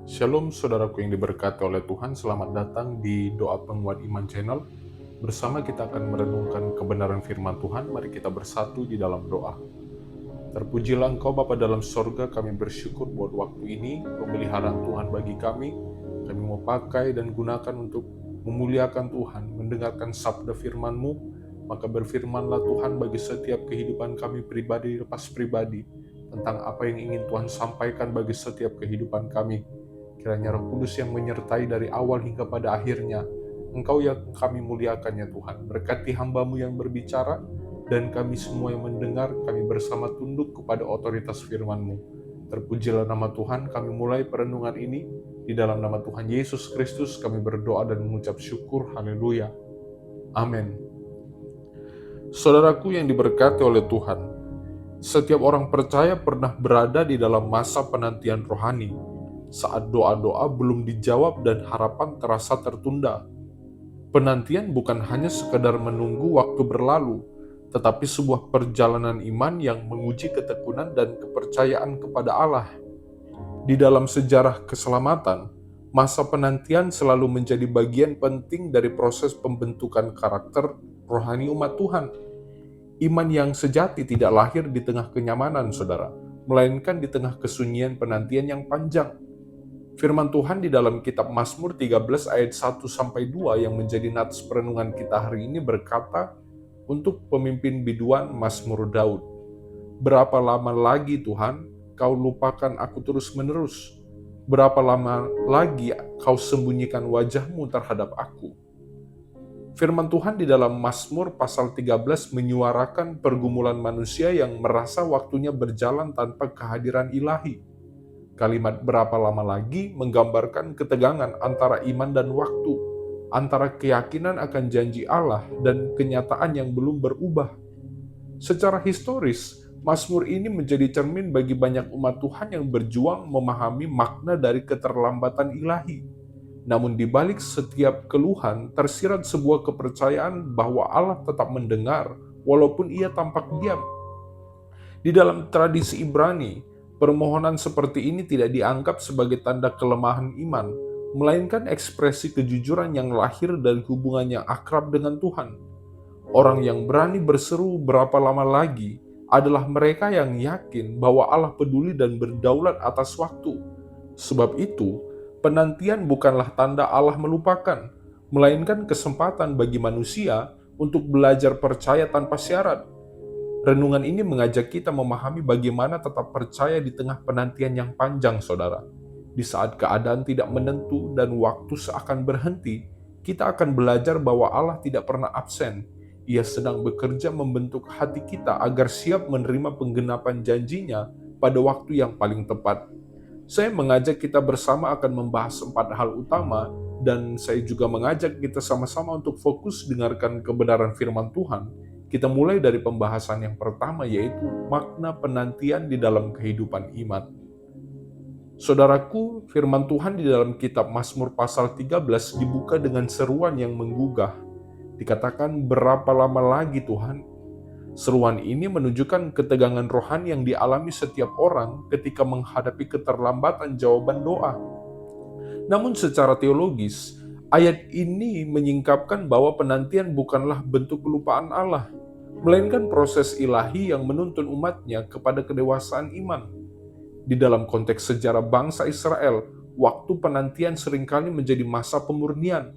Shalom saudaraku yang diberkati oleh Tuhan, selamat datang di Doa Penguat Iman Channel. Bersama kita akan merenungkan kebenaran firman Tuhan, mari kita bersatu di dalam doa. Terpujilah Engkau Bapa dalam sorga, kami bersyukur buat waktu ini, pemeliharaan Tuhan bagi kami. Kami mau pakai dan gunakan untuk memuliakan Tuhan, mendengarkan sabda firman-Mu, maka berfirmanlah Tuhan bagi setiap kehidupan kami pribadi lepas pribadi, tentang apa yang ingin Tuhan sampaikan bagi setiap kehidupan kami. Kiranya Roh Kudus yang menyertai dari awal hingga pada akhirnya. Engkau yang kami muliakan ya Tuhan. Berkati hamba-Mu yang berbicara, dan kami semua yang mendengar, kami bersama tunduk kepada otoritas firman-Mu. Terpujilah nama Tuhan, kami mulai perenungan ini. Di dalam nama Tuhan Yesus Kristus kami berdoa dan mengucap syukur. Haleluya. Amin. Saudaraku yang diberkati oleh Tuhan, setiap orang percaya pernah berada di dalam masa penantian rohani, saat doa-doa belum dijawab dan harapan terasa tertunda. Penantian bukan hanya sekedar menunggu waktu berlalu, tetapi sebuah perjalanan iman yang menguji ketekunan dan kepercayaan kepada Allah. Di dalam sejarah keselamatan, masa penantian selalu menjadi bagian penting dari proses pembentukan karakter rohani umat Tuhan. Iman yang sejati tidak lahir di tengah kenyamanan, saudara, melainkan di tengah kesunyian penantian yang panjang. Firman Tuhan di dalam kitab Mazmur 13 ayat 1-2 yang menjadi nats perenungan kita hari ini berkata, untuk pemimpin biduan Mazmur Daud, "Berapa lama lagi Tuhan, kau lupakan aku terus-menerus? Berapa lama lagi kau sembunyikan wajah-Mu terhadap aku?" Firman Tuhan di dalam Mazmur pasal 13 menyuarakan pergumulan manusia yang merasa waktunya berjalan tanpa kehadiran ilahi. Kalimat "berapa lama lagi" menggambarkan ketegangan antara iman dan waktu, antara keyakinan akan janji Allah dan kenyataan yang belum berubah. Secara historis, Mazmur ini menjadi cermin bagi banyak umat Tuhan yang berjuang memahami makna dari keterlambatan ilahi. Namun di balik setiap keluhan tersirat sebuah kepercayaan bahwa Allah tetap mendengar walaupun ia tampak diam. Di dalam tradisi Ibrani, permohonan seperti ini tidak dianggap sebagai tanda kelemahan iman, melainkan ekspresi kejujuran yang lahir dari hubungan yang akrab dengan Tuhan. Orang yang berani berseru "berapa lama lagi" adalah mereka yang yakin bahwa Allah peduli dan berdaulat atas waktu. Sebab itu, penantian bukanlah tanda Allah melupakan, melainkan kesempatan bagi manusia untuk belajar percaya tanpa syarat. Renungan ini mengajak kita memahami bagaimana tetap percaya di tengah penantian yang panjang, saudara. Di saat keadaan tidak menentu dan waktu seakan berhenti, kita akan belajar bahwa Allah tidak pernah absen. Ia sedang bekerja membentuk hati kita agar siap menerima penggenapan janjinya pada waktu yang paling tepat. Saya mengajak kita bersama akan membahas 4 hal utama, dan saya juga mengajak kita sama-sama untuk fokus dengarkan kebenaran firman Tuhan. Kita mulai dari pembahasan yang pertama, yaitu makna penantian di dalam kehidupan iman. Saudaraku, firman Tuhan di dalam kitab Mazmur pasal 13 dibuka dengan seruan yang menggugah. Dikatakan, "Berapa lama lagi Tuhan?" Seruan ini menunjukkan ketegangan rohani yang dialami setiap orang ketika menghadapi keterlambatan jawaban doa. Namun secara teologis, ayat ini menyingkapkan bahwa penantian bukanlah bentuk kelupaan Allah, melainkan proses ilahi yang menuntun umatnya kepada kedewasaan iman. Di dalam konteks sejarah bangsa Israel, waktu penantian seringkali menjadi masa pemurnian,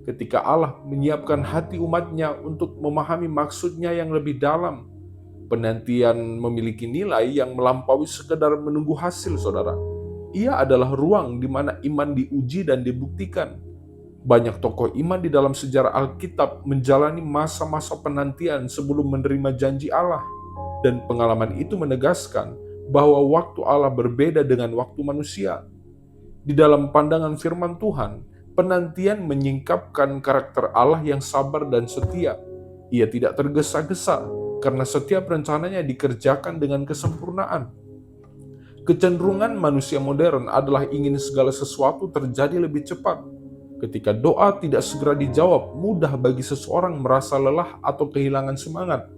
ketika Allah menyiapkan hati umatnya untuk memahami maksudnya yang lebih dalam. Penantian memiliki nilai yang melampaui sekedar menunggu hasil, saudara. Ia adalah ruang di mana iman diuji dan dibuktikan. Banyak tokoh iman di dalam sejarah Alkitab menjalani masa-masa penantian sebelum menerima janji Allah, dan pengalaman itu menegaskan bahwa waktu Allah berbeda dengan waktu manusia. Di dalam pandangan firman Tuhan, penantian menyingkapkan karakter Allah yang sabar dan setia. Ia tidak tergesa-gesa karena setiap rencananya dikerjakan dengan kesempurnaan. Kecenderungan manusia modern adalah ingin segala sesuatu terjadi lebih cepat. Ketika doa tidak segera dijawab, mudah bagi seseorang merasa lelah atau kehilangan semangat.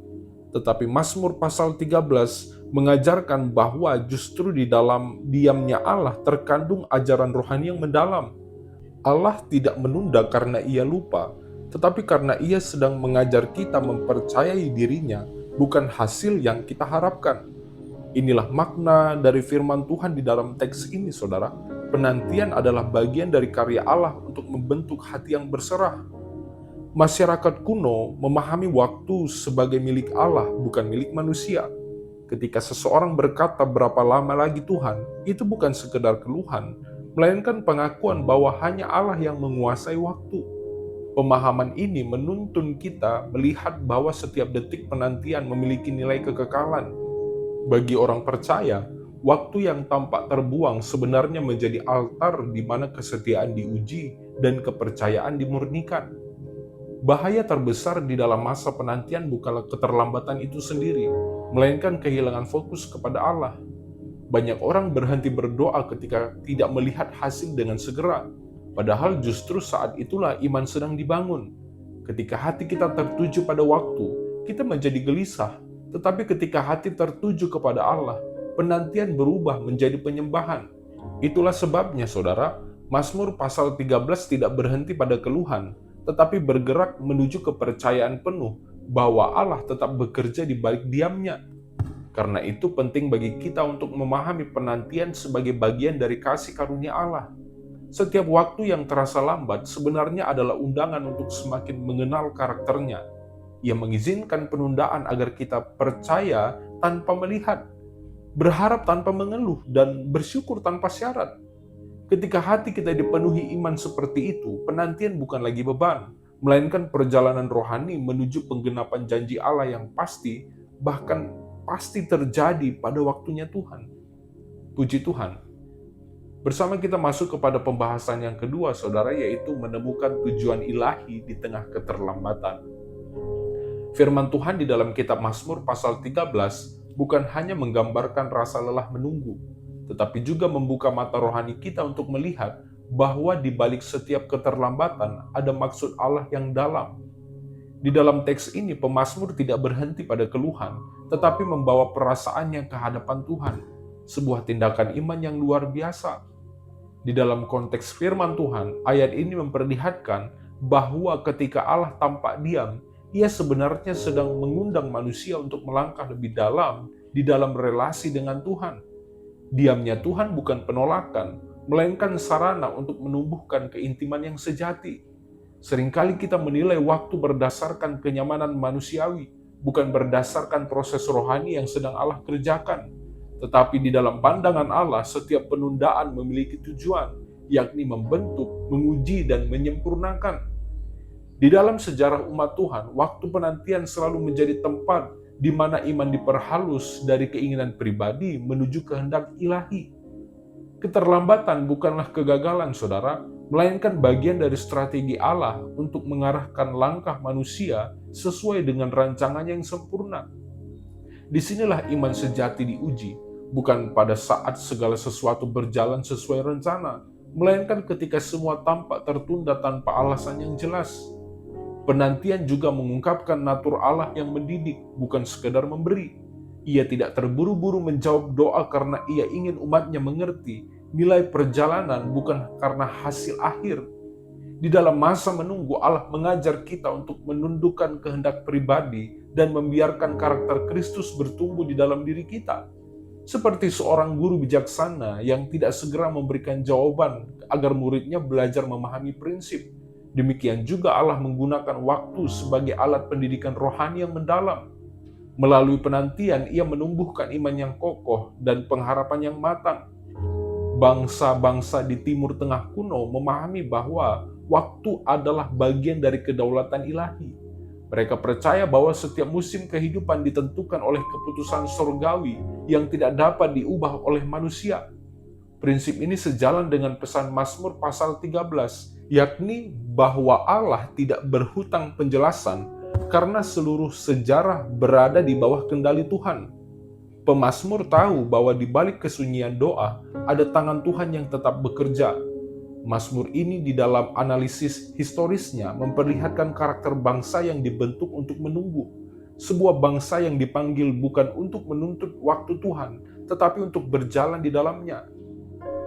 Tetapi Mazmur pasal 13 mengajarkan bahwa justru di dalam diamnya Allah terkandung ajaran rohani yang mendalam. Allah tidak menunda karena ia lupa, tetapi karena ia sedang mengajar kita mempercayai dirinya, bukan hasil yang kita harapkan. Inilah makna dari firman Tuhan di dalam teks ini, saudara. Penantian adalah bagian dari karya Allah untuk membentuk hati yang berserah. Masyarakat kuno memahami waktu sebagai milik Allah, bukan milik manusia. Ketika seseorang berkata berapa lama lagi Tuhan, itu bukan sekedar keluhan, melainkan pengakuan bahwa hanya Allah yang menguasai waktu. Pemahaman ini menuntun kita melihat bahwa setiap detik penantian memiliki nilai kekekalan. Bagi orang percaya, waktu yang tampak terbuang sebenarnya menjadi altar di mana kesetiaan diuji dan kepercayaan dimurnikan. Bahaya terbesar di dalam masa penantian bukanlah keterlambatan itu sendiri, melainkan kehilangan fokus kepada Allah. Banyak orang berhenti berdoa ketika tidak melihat hasil dengan segera, padahal justru saat itulah iman sedang dibangun. Ketika hati kita tertuju pada waktu, kita menjadi gelisah. Tetapi ketika hati tertuju kepada Allah, penantian berubah menjadi penyembahan. Itulah sebabnya, saudara, Mazmur pasal 13 tidak berhenti pada keluhan, tetapi bergerak menuju kepercayaan penuh bahwa Allah tetap bekerja di balik diamnya. Karena itu penting bagi kita untuk memahami penantian sebagai bagian dari kasih karunia Allah. Setiap waktu yang terasa lambat sebenarnya adalah undangan untuk semakin mengenal karakternya. Ia mengizinkan penundaan agar kita percaya tanpa melihat, berharap tanpa mengeluh, dan bersyukur tanpa syarat. Ketika hati kita dipenuhi iman seperti itu, penantian bukan lagi beban, melainkan perjalanan rohani menuju penggenapan janji Allah yang pasti, bahkan pasti terjadi pada waktunya Tuhan. Puji Tuhan. Bersama kita masuk kepada pembahasan yang kedua, saudara, yaitu menemukan tujuan ilahi di tengah keterlambatan. Firman Tuhan di dalam kitab Mazmur pasal 13 bukan hanya menggambarkan rasa lelah menunggu, tetapi juga membuka mata rohani kita untuk melihat bahwa di balik setiap keterlambatan ada maksud Allah yang dalam. Di dalam teks ini, pemazmur tidak berhenti pada keluhan, tetapi membawa perasaannya ke hadapan Tuhan, sebuah tindakan iman yang luar biasa. Di dalam konteks firman Tuhan, ayat ini memperlihatkan bahwa ketika Allah tampak diam, Ia sebenarnya sedang mengundang manusia untuk melangkah lebih dalam di dalam relasi dengan Tuhan. Diamnya Tuhan bukan penolakan, melainkan sarana untuk menumbuhkan keintiman yang sejati. Seringkali kita menilai waktu berdasarkan kenyamanan manusiawi, bukan berdasarkan proses rohani yang sedang Allah kerjakan. Tetapi di dalam pandangan Allah, setiap penundaan memiliki tujuan, yakni membentuk, menguji, dan menyempurnakan. Di dalam sejarah umat Tuhan, waktu penantian selalu menjadi tempat di mana iman diperhalus dari keinginan pribadi menuju kehendak ilahi. Keterlambatan bukanlah kegagalan, saudara, melainkan bagian dari strategi Allah untuk mengarahkan langkah manusia sesuai dengan rancangannya yang sempurna. Disinilah iman sejati diuji, bukan pada saat segala sesuatu berjalan sesuai rencana, melainkan ketika semua tampak tertunda tanpa alasan yang jelas. Penantian juga mengungkapkan natur Allah yang mendidik, bukan sekedar memberi. Ia tidak terburu-buru menjawab doa karena ia ingin umatnya mengerti nilai perjalanan bukan karena hasil akhir. Di dalam masa menunggu, Allah mengajar kita untuk menundukkan kehendak pribadi dan membiarkan karakter Kristus bertumbuh di dalam diri kita. Seperti seorang guru bijaksana yang tidak segera memberikan jawaban agar muridnya belajar memahami prinsip. Demikian juga Allah menggunakan waktu sebagai alat pendidikan rohani yang mendalam. Melalui penantian, ia menumbuhkan iman yang kokoh dan pengharapan yang matang. Bangsa-bangsa di Timur Tengah kuno memahami bahwa waktu adalah bagian dari kedaulatan ilahi. Mereka percaya bahwa setiap musim kehidupan ditentukan oleh keputusan surgawi yang tidak dapat diubah oleh manusia. Prinsip ini sejalan dengan pesan Mazmur pasal 13, yakni bahwa Allah tidak berhutang penjelasan karena seluruh sejarah berada di bawah kendali Tuhan. Pemazmur tahu bahwa di balik kesunyian doa ada tangan Tuhan yang tetap bekerja. Mazmur ini di dalam analisis historisnya memperlihatkan karakter bangsa yang dibentuk untuk menunggu. sebuah bangsa yang dipanggil bukan untuk menuntut waktu Tuhan, tetapi untuk berjalan di dalamnya.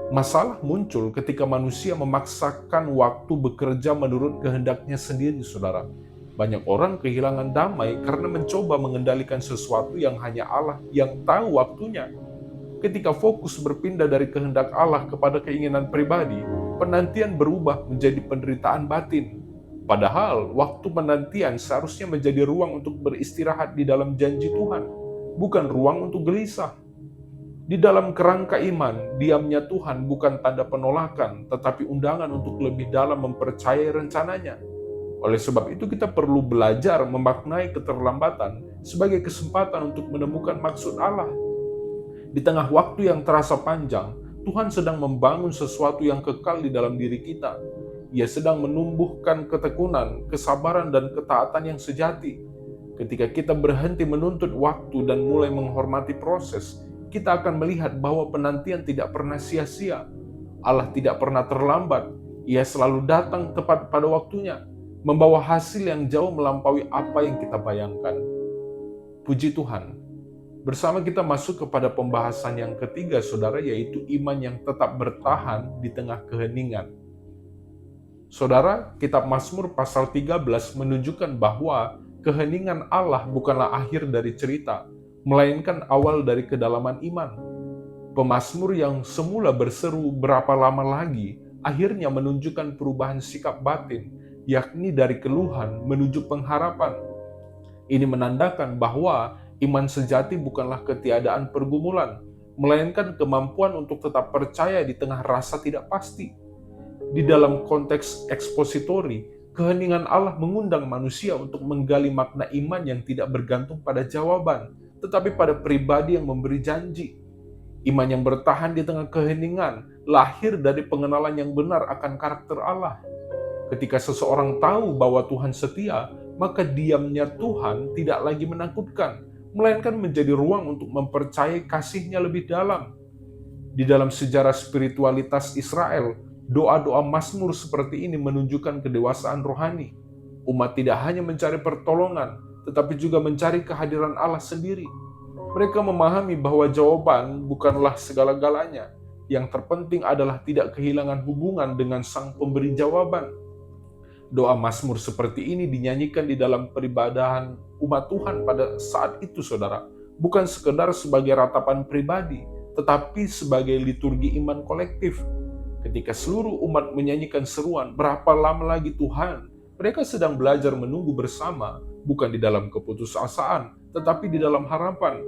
Masalah muncul ketika manusia memaksakan waktu bekerja menurut kehendaknya sendiri, saudara. Banyak orang kehilangan damai karena mencoba mengendalikan sesuatu yang hanya Allah yang tahu waktunya. Ketika fokus berpindah dari kehendak Allah kepada keinginan pribadi, penantian berubah menjadi penderitaan batin. Padahal, waktu penantian seharusnya menjadi ruang untuk beristirahat di dalam janji Tuhan, bukan ruang untuk gelisah. Di dalam kerangka iman, diamnya Tuhan bukan tanda penolakan, tetapi undangan untuk lebih dalam mempercayai rencananya. Oleh sebab itu, kita perlu belajar memaknai keterlambatan sebagai kesempatan untuk menemukan maksud Allah. Di tengah waktu yang terasa panjang, Tuhan sedang membangun sesuatu yang kekal di dalam diri kita. Ia sedang menumbuhkan ketekunan, kesabaran, dan ketaatan yang sejati. Ketika kita berhenti menuntut waktu dan mulai menghormati proses, kita akan melihat bahwa penantian tidak pernah sia-sia. Allah tidak pernah terlambat. Ia selalu datang tepat pada waktunya, membawa hasil yang jauh melampaui apa yang kita bayangkan. Puji Tuhan. Bersama kita masuk kepada pembahasan yang ketiga, saudara, yaitu iman yang tetap bertahan di tengah keheningan. Saudara, kitab Mazmur pasal 13 menunjukkan bahwa keheningan Allah bukanlah akhir dari cerita, melainkan awal dari kedalaman iman. Pemazmur yang semula berseru berapa lama lagi, akhirnya menunjukkan perubahan sikap batin, yakni dari keluhan menuju pengharapan. Ini menandakan bahwa iman sejati bukanlah ketiadaan pergumulan, melainkan kemampuan untuk tetap percaya di tengah rasa tidak pasti. Di dalam konteks ekspositori, keheningan Allah mengundang manusia untuk menggali makna iman yang tidak bergantung pada jawaban, tetapi pada pribadi yang memberi janji. Iman yang bertahan di tengah keheningan lahir dari pengenalan yang benar akan karakter Allah. Ketika seseorang tahu bahwa Tuhan setia, maka diamnya Tuhan tidak lagi menakutkan, melainkan menjadi ruang untuk mempercayai kasih-Nya lebih dalam. Di dalam sejarah spiritualitas Israel, doa-doa Mazmur seperti ini menunjukkan kedewasaan rohani. Umat tidak hanya mencari pertolongan, tetapi juga mencari kehadiran Allah sendiri. Mereka memahami bahwa jawaban bukanlah segala-galanya. Yang terpenting adalah tidak kehilangan hubungan dengan Sang Pemberi jawaban. Doa Mazmur seperti ini dinyanyikan di dalam peribadahan umat Tuhan pada saat itu, saudara. Bukan sekedar sebagai ratapan pribadi, tetapi sebagai liturgi iman kolektif. Ketika seluruh umat menyanyikan seruan, "Berapa lama lagi Tuhan?" mereka sedang belajar menunggu bersama, bukan di dalam keputusasaan, tetapi di dalam harapan.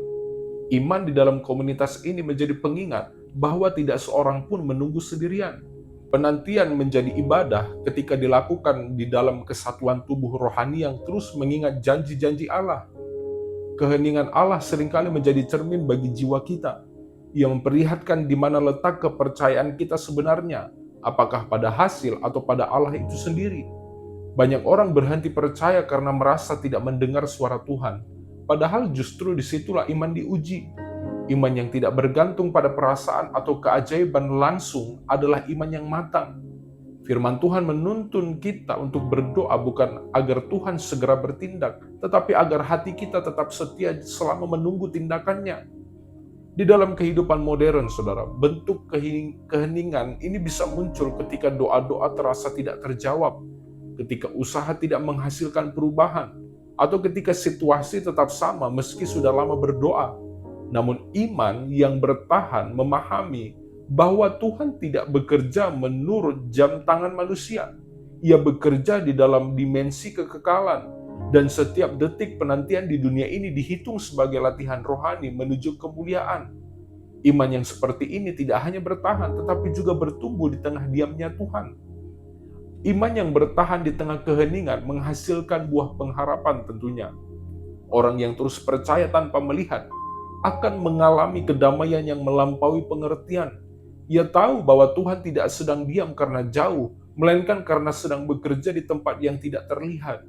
Iman di dalam komunitas ini menjadi pengingat bahwa tidak seorang pun menunggu sendirian. Penantian menjadi ibadah ketika dilakukan di dalam kesatuan tubuh rohani yang terus mengingat janji-janji Allah. Keheningan Allah seringkali menjadi cermin bagi jiwa kita. Ia memperlihatkan di mana letak kepercayaan kita sebenarnya, apakah pada hasil atau pada Allah itu sendiri. Banyak orang berhenti percaya karena merasa tidak mendengar suara Tuhan, padahal justru disitulah iman diuji. Iman yang tidak bergantung pada perasaan atau keajaiban langsung adalah iman yang matang. Firman Tuhan menuntun kita untuk berdoa bukan agar Tuhan segera bertindak, tetapi agar hati kita tetap setia selama menunggu tindakannya. Di dalam kehidupan modern, saudara, bentuk keheningan ini bisa muncul ketika doa-doa terasa tidak terjawab, ketika usaha tidak menghasilkan perubahan, atau ketika situasi tetap sama meski sudah lama berdoa. Namun iman yang bertahan memahami bahwa Tuhan tidak bekerja menurut jam tangan manusia. Ia bekerja di dalam dimensi kekekalan, dan setiap detik penantian di dunia ini dihitung sebagai latihan rohani menuju kemuliaan. Iman yang seperti ini tidak hanya bertahan, tetapi juga bertumbuh di tengah diamnya Tuhan. Iman yang bertahan di tengah keheningan menghasilkan buah pengharapan tentunya. Orang yang terus percaya tanpa melihat akan mengalami kedamaian yang melampaui pengertian. Ia tahu bahwa Tuhan tidak sedang diam karena jauh, melainkan karena sedang bekerja di tempat yang tidak terlihat.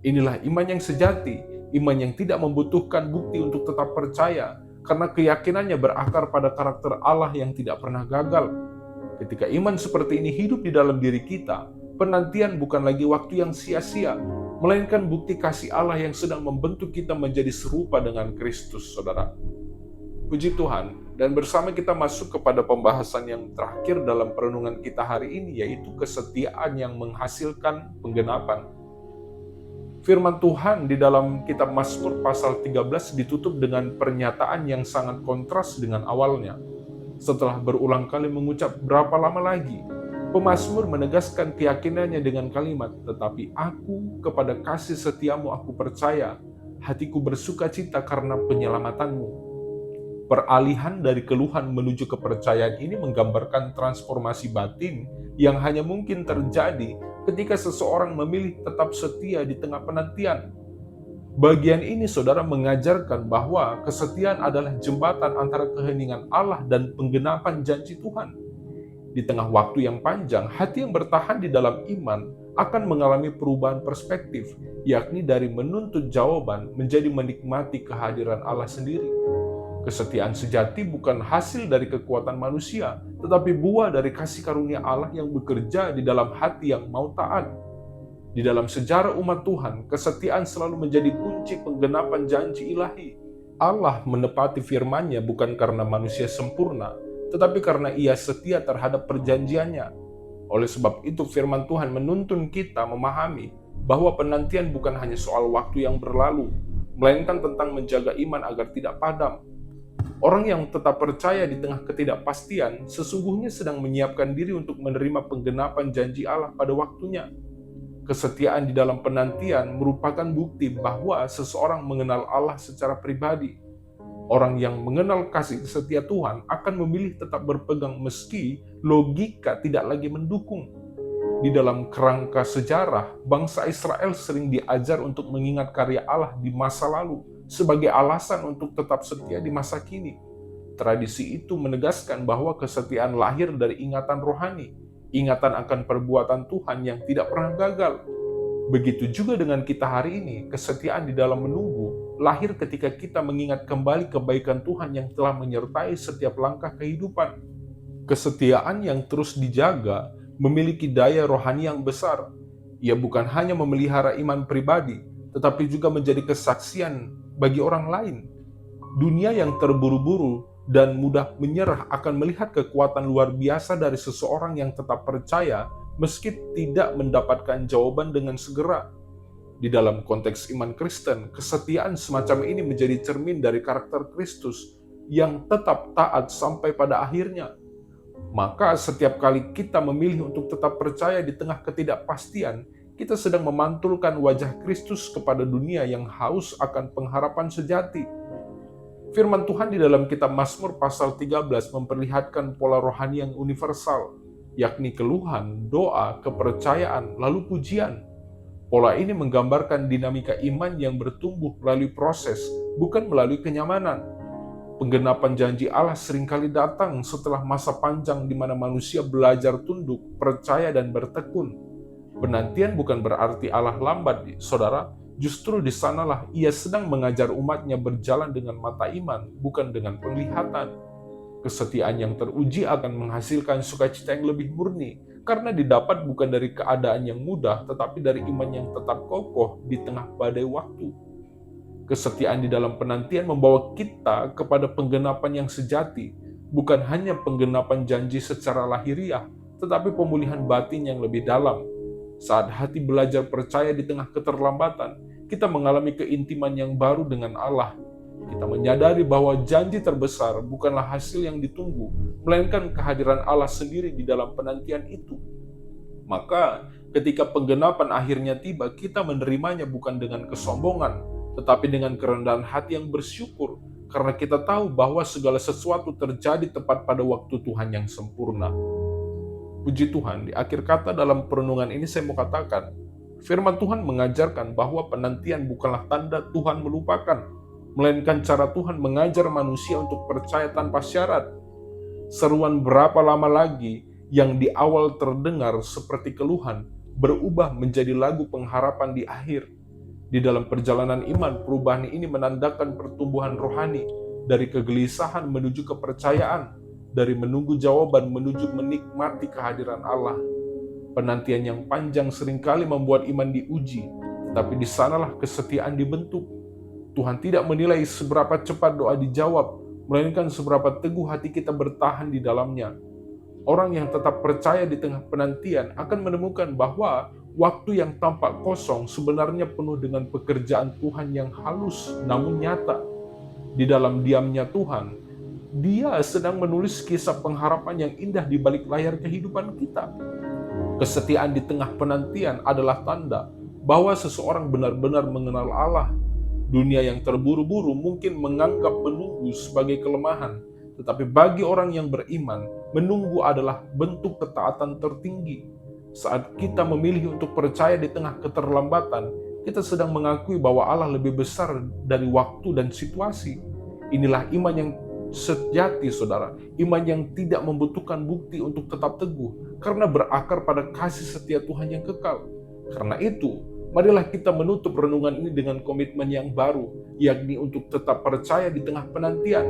Inilah iman yang sejati, iman yang tidak membutuhkan bukti untuk tetap percaya, karena keyakinannya berakar pada karakter Allah yang tidak pernah gagal. Ketika iman seperti ini hidup di dalam diri kita, penantian bukan lagi waktu yang sia-sia, melainkan bukti kasih Allah yang sedang membentuk kita menjadi serupa dengan Kristus, saudara. Puji Tuhan, dan bersama kita masuk kepada pembahasan yang terakhir dalam perenungan kita hari ini, yaitu kesetiaan yang menghasilkan penggenapan. Firman Tuhan di dalam kitab Mazmur pasal 13 ditutup dengan pernyataan yang sangat kontras dengan awalnya. Setelah berulang kali mengucap berapa lama lagi, pemazmur menegaskan keyakinannya dengan kalimat, tetapi aku kepada kasih setiamu aku percaya, hatiku bersuka cita karena penyelamatanmu. Peralihan dari keluhan menuju kepercayaan ini menggambarkan transformasi batin yang hanya mungkin terjadi ketika seseorang memilih tetap setia di tengah penantian. Bagian ini, saudara, mengajarkan bahwa kesetiaan adalah jembatan antara keheningan Allah dan penggenapan janji Tuhan. Di tengah waktu yang panjang, hati yang bertahan di dalam iman akan mengalami perubahan perspektif, yakni dari menuntut jawaban menjadi menikmati kehadiran Allah sendiri. Kesetiaan sejati bukan hasil dari kekuatan manusia, tetapi buah dari kasih karunia Allah yang bekerja di dalam hati yang mau taat. Di dalam sejarah umat Tuhan, kesetiaan selalu menjadi kunci penggenapan janji ilahi. Allah menepati firman-Nya bukan karena manusia sempurna, tetapi karena Ia setia terhadap perjanjiannya. Oleh sebab itu, firman Tuhan menuntun kita memahami bahwa penantian bukan hanya soal waktu yang berlalu, melainkan tentang menjaga iman agar tidak padam. Orang yang tetap percaya di tengah ketidakpastian sesungguhnya sedang menyiapkan diri untuk menerima penggenapan janji Allah pada waktunya. Kesetiaan di dalam penantian merupakan bukti bahwa seseorang mengenal Allah secara pribadi. Orang yang mengenal kasih setia Tuhan akan memilih tetap berpegang meski logika tidak lagi mendukung. Di dalam kerangka sejarah, bangsa Israel sering diajar untuk mengingat karya Allah di masa lalu sebagai alasan untuk tetap setia di masa kini. Tradisi itu menegaskan bahwa kesetiaan lahir dari ingatan rohani, ingatan akan perbuatan Tuhan yang tidak pernah gagal. Begitu juga dengan kita hari ini, kesetiaan di dalam menunggu lahir ketika kita mengingat kembali kebaikan Tuhan yang telah menyertai setiap langkah kehidupan. Kesetiaan yang terus dijaga memiliki daya rohani yang besar. Ia bukan hanya memelihara iman pribadi, tetapi juga menjadi kesaksian bagi orang lain. Dunia yang terburu-buru dan mudah menyerah akan melihat kekuatan luar biasa dari seseorang yang tetap percaya meski tidak mendapatkan jawaban dengan segera. Di dalam konteks iman Kristen, kesetiaan semacam ini menjadi cermin dari karakter Kristus yang tetap taat sampai pada akhirnya. Maka setiap kali kita memilih untuk tetap percaya di tengah ketidakpastian, kita sedang memantulkan wajah Kristus kepada dunia yang haus akan pengharapan sejati. Firman Tuhan di dalam kitab Mazmur pasal 13 memperlihatkan pola rohani yang universal, yakni keluhan, doa, kepercayaan, lalu pujian. Pola ini menggambarkan dinamika iman yang bertumbuh melalui proses, bukan melalui kenyamanan. Penggenapan janji Allah seringkali datang setelah masa panjang di mana manusia belajar tunduk, percaya, dan bertekun. Penantian bukan berarti Allah lambat, saudara. Justru di sanalah Ia sedang mengajar umatnya berjalan dengan mata iman, bukan dengan penglihatan. Kesetiaan yang teruji akan menghasilkan sukacita yang lebih murni, karena didapat bukan dari keadaan yang mudah, tetapi dari iman yang tetap kokoh di tengah badai waktu. Kesetiaan di dalam penantian membawa kita kepada penggenapan yang sejati, bukan hanya penggenapan janji secara lahiriah, tetapi pemulihan batin yang lebih dalam. Saat hati belajar percaya di tengah keterlambatan, kita mengalami keintiman yang baru dengan Allah. Kita menyadari bahwa janji terbesar bukanlah hasil yang ditunggu, melainkan kehadiran Allah sendiri di dalam penantian itu. Maka, ketika penggenapan akhirnya tiba, kita menerimanya bukan dengan kesombongan, tetapi dengan kerendahan hati yang bersyukur, karena kita tahu bahwa segala sesuatu terjadi tepat pada waktu Tuhan yang sempurna. Puji Tuhan, di akhir kata dalam perenungan ini saya mau katakan, firman Tuhan mengajarkan bahwa penantian bukanlah tanda Tuhan melupakan, melainkan cara Tuhan mengajar manusia untuk percaya tanpa syarat. Seruan berapa lama lagi yang di awal terdengar seperti keluhan, berubah menjadi lagu pengharapan di akhir. Di dalam perjalanan iman, perubahan ini menandakan pertumbuhan rohani, dari kegelisahan menuju kepercayaan, dari menunggu jawaban menuju menikmati kehadiran Allah. Penantian yang panjang seringkali membuat iman diuji, Tetapi di sanalah kesetiaan dibentuk. Tuhan tidak menilai seberapa cepat doa dijawab, melainkan seberapa teguh hati kita bertahan di dalamnya. Orang yang tetap percaya di tengah penantian akan menemukan bahwa waktu yang tampak kosong sebenarnya penuh dengan pekerjaan Tuhan yang halus namun nyata. Di dalam diamnya Tuhan, Dia sedang menulis kisah pengharapan yang indah di balik layar kehidupan kita. Kesetiaan di tengah penantian adalah tanda bahwa seseorang benar-benar mengenal Allah. Dunia yang terburu-buru mungkin menganggap menunggu sebagai kelemahan, tetapi bagi orang yang beriman, menunggu adalah bentuk ketaatan tertinggi. Saat kita memilih untuk percaya di tengah keterlambatan, kita sedang mengakui bahwa Allah lebih besar dari waktu dan situasi. Inilah iman yang sejati, saudara. Iman yang tidak membutuhkan bukti untuk tetap teguh, karena berakar pada kasih setia Tuhan yang kekal. Karena itu, marilah kita menutup renungan ini dengan komitmen yang baru, yakni untuk tetap percaya di tengah penantian.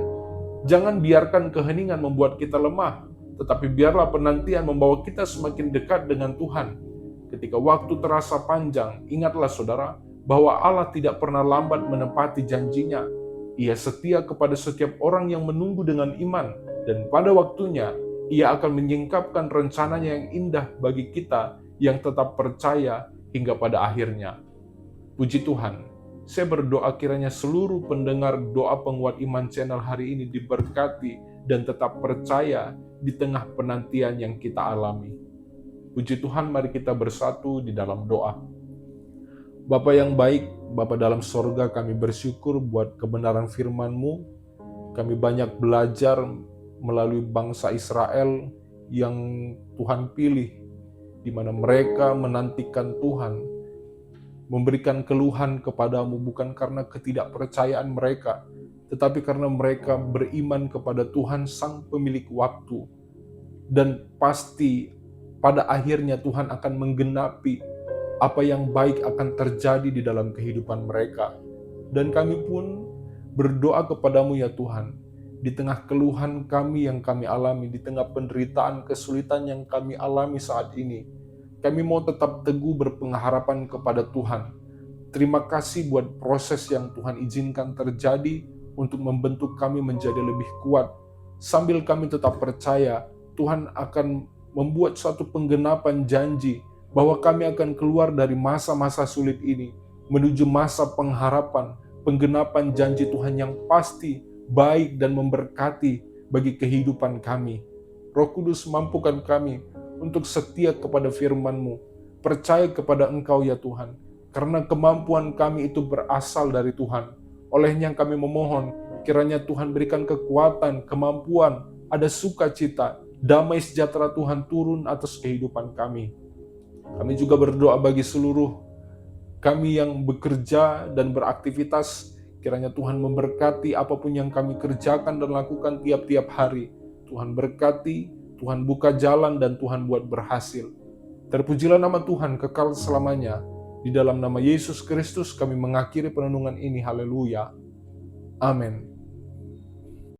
Jangan biarkan keheningan membuat kita lemah, tetapi biarlah penantian membawa kita semakin dekat dengan Tuhan. Ketika waktu terasa panjang, ingatlah saudara, bahwa Allah tidak pernah lambat menepati janjinya. Ia setia kepada setiap orang yang menunggu dengan iman, dan pada waktunya, Ia akan menyingkapkan rencananya yang indah bagi kita yang tetap percaya hingga pada akhirnya. Puji Tuhan, saya berdoa kiranya seluruh pendengar doa penguat iman channel hari ini diberkati dan tetap percaya di tengah penantian yang kita alami. Puji Tuhan, mari kita bersatu di dalam doa. Bapa yang baik, Bapa dalam sorga, kami bersyukur buat kebenaran firman-Mu. Kami banyak belajar melalui bangsa Israel yang Tuhan pilih, di mana mereka menantikan Tuhan, memberikan keluhan kepadamu bukan karena ketidakpercayaan mereka, tetapi karena mereka beriman kepada Tuhan Sang Pemilik waktu. Dan pasti pada akhirnya Tuhan akan menggenapi apa yang baik akan terjadi di dalam kehidupan mereka. Dan kami pun berdoa kepadamu ya Tuhan, di tengah keluhan kami yang kami alami, di tengah penderitaan, kesulitan yang kami alami saat ini, kami mau tetap teguh berpengharapan kepada Tuhan. Terima kasih buat proses yang Tuhan izinkan terjadi untuk membentuk kami menjadi lebih kuat. Sambil kami tetap percaya, Tuhan akan membuat suatu penggenapan janji bahwa kami akan keluar dari masa-masa sulit ini menuju masa pengharapan, penggenapan janji Tuhan yang pasti, baik dan memberkati bagi kehidupan kami. Roh Kudus, mampukan kami untuk setia kepada firman-Mu, percaya kepada Engkau ya Tuhan, karena kemampuan kami itu berasal dari Tuhan. Olehnya kami memohon, kiranya Tuhan berikan kekuatan, kemampuan, ada sukacita, damai sejahtera Tuhan turun atas kehidupan kami. Kami juga berdoa bagi seluruh kami yang bekerja dan beraktivitas, kiranya Tuhan memberkati apapun yang kami kerjakan dan lakukan tiap-tiap hari. Tuhan berkati, Tuhan buka jalan, dan Tuhan buat berhasil. Terpujilah nama Tuhan kekal selamanya. Di dalam nama Yesus Kristus kami mengakhiri perenungan ini. Haleluya. Amin.